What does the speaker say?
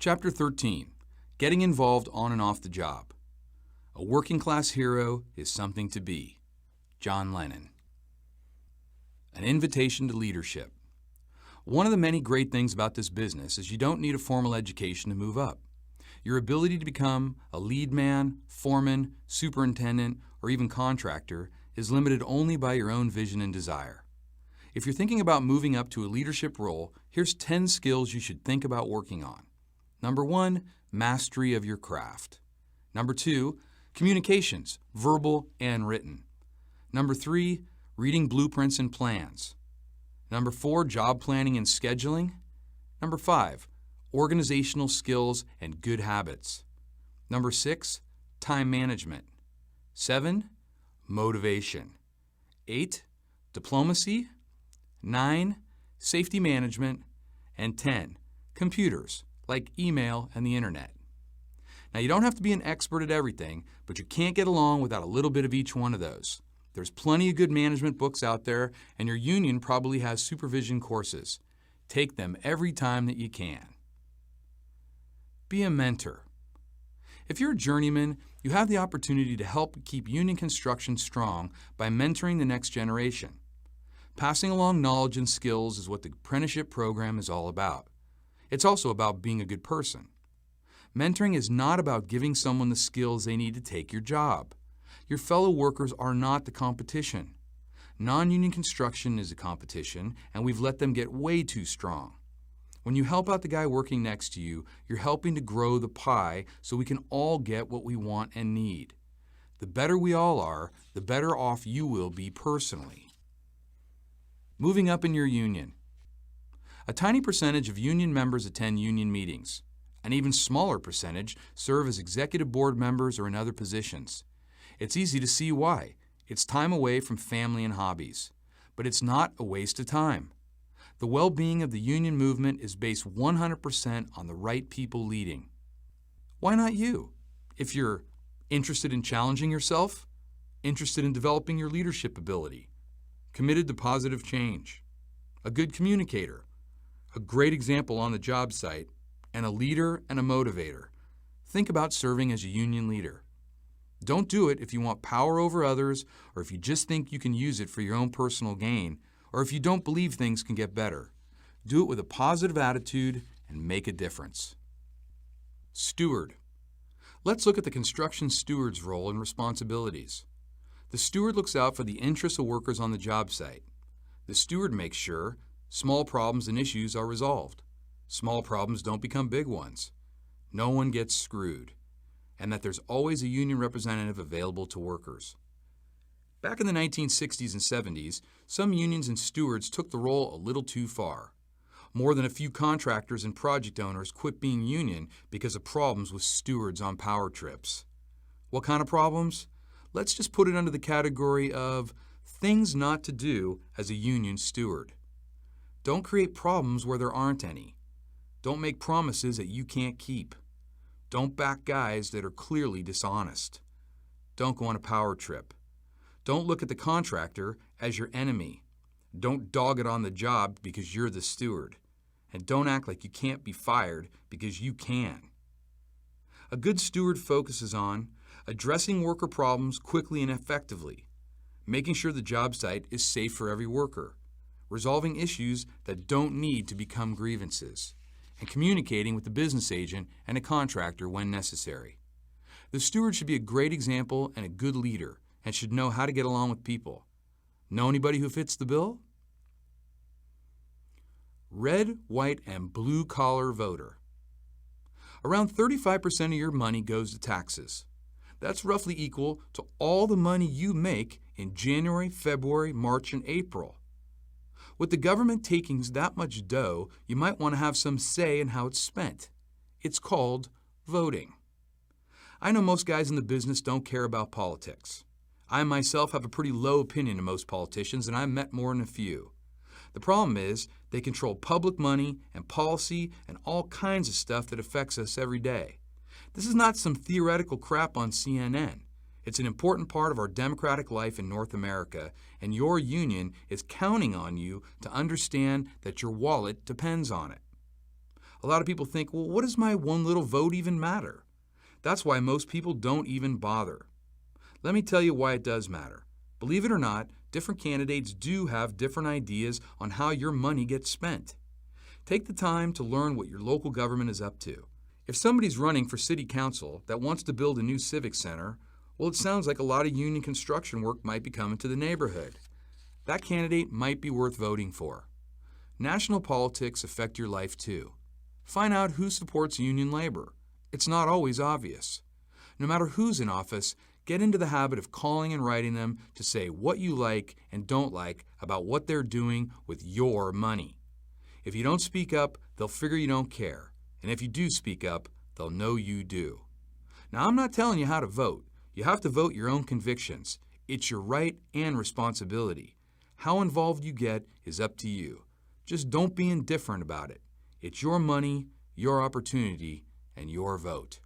Chapter 13, Getting Involved on and Off the Job. A working class hero is something to be. John Lennon. An invitation to leadership. One of the many great things about this business is you don't need a formal education to move up. Your ability to become a lead man, foreman, superintendent, or even contractor is limited only by your own vision and desire. If you're thinking about moving up to a leadership role, here's 10 skills you should think about working on. Number 1, mastery of your craft. Number 2, communications, verbal and written. Number 3, reading blueprints and plans. Number 4, job planning and scheduling. Number 5, organizational skills and good habits. Number 6, time management. 7, motivation. 8, diplomacy. 9, safety management. And 10, computers, like email and the internet. Now, you don't have to be an expert at everything, but you can't get along without a little bit of each one of those. There's plenty of good management books out there, and your union probably has supervision courses. Take them every time that you can. Be a mentor. If you're a journeyman, you have the opportunity to help keep union construction strong by mentoring the next generation. Passing along knowledge and skills is what the apprenticeship program is all about. It's also about being a good person. Mentoring is not about giving someone the skills they need to take your job. Your fellow workers are not the competition. Non-union construction is a competition, and we've let them get way too strong. When you help out the guy working next to you, you're helping to grow the pie so we can all get what we want and need. The better we all are, the better off you will be personally. Moving up in your union. A tiny percentage of union members attend union meetings. An even smaller percentage serve as executive board members or in other positions. It's easy to see why. It's time away from family and hobbies. But it's not a waste of time. The well-being of the union movement is based 100% on the right people leading. Why not you? If you're interested in challenging yourself, interested in developing your leadership ability, committed to positive change, a good communicator, a great example on the job site, and a leader and a motivator, think about serving as a union leader. Don't do it if you want power over others, or if you just think you can use it for your own personal gain, or if you don't believe things can get better. Do it with a positive attitude and make a difference. Steward. Let's look at the construction steward's role and responsibilities. The steward looks out for the interests of workers on the job site. The steward makes sure small problems and issues are resolved. Small problems don't become big ones. No one gets screwed. And that there's always a union representative available to workers. Back in the 1960s and 70s, some unions and stewards took the role a little too far. More than a few contractors and project owners quit being union because of problems with stewards on power trips. What kind of problems? Let's just put it under the category of things not to do as a union steward. Don't create problems where there aren't any. Don't make promises that you can't keep. Don't back guys that are clearly dishonest. Don't go on a power trip. Don't look at the contractor as your enemy. Don't dog it on the job because you're the steward. And don't act like you can't be fired because you can. A good steward focuses on addressing worker problems quickly and effectively, making sure the job site is safe for every worker, resolving issues that don't need to become grievances, and communicating with the business agent and a contractor when necessary. The steward should be a great example and a good leader and should know how to get along with people. Know anybody who fits the bill? Red, white, and blue-collar voter. Around 35% of your money goes to taxes. That's roughly equal to all the money you make in January, February, March, and April. With the government taking that much dough, you might want to have some say in how it's spent. It's called voting. I know most guys in the business don't care about politics. I myself have a pretty low opinion of most politicians, and I've met more than a few. The problem is they control public money and policy and all kinds of stuff that affects us every day. This is not some theoretical crap on CNN. It's an important part of our democratic life in North America, and your union is counting on you to understand that your wallet depends on it. A lot of people think, well, what does my one little vote even matter? That's why most people don't even bother. Let me tell you why it does matter. Believe it or not, different candidates do have different ideas on how your money gets spent. Take the time to learn what your local government is up to. If somebody's running for city council that wants to build a new civic center, well, it sounds like a lot of union construction work might be coming to the neighborhood. That candidate might be worth voting for. National politics affect your life too. Find out who supports union labor. It's not always obvious. No matter who's in office, get into the habit of calling and writing them to say what you like and don't like about what they're doing with your money. If you don't speak up, they'll figure you don't care. And if you do speak up, they'll know you do. Now, I'm not telling you how to vote. You have to vote your own convictions. It's your right and responsibility. How involved you get is up to you. Just don't be indifferent about it. It's your money, your opportunity, and your vote.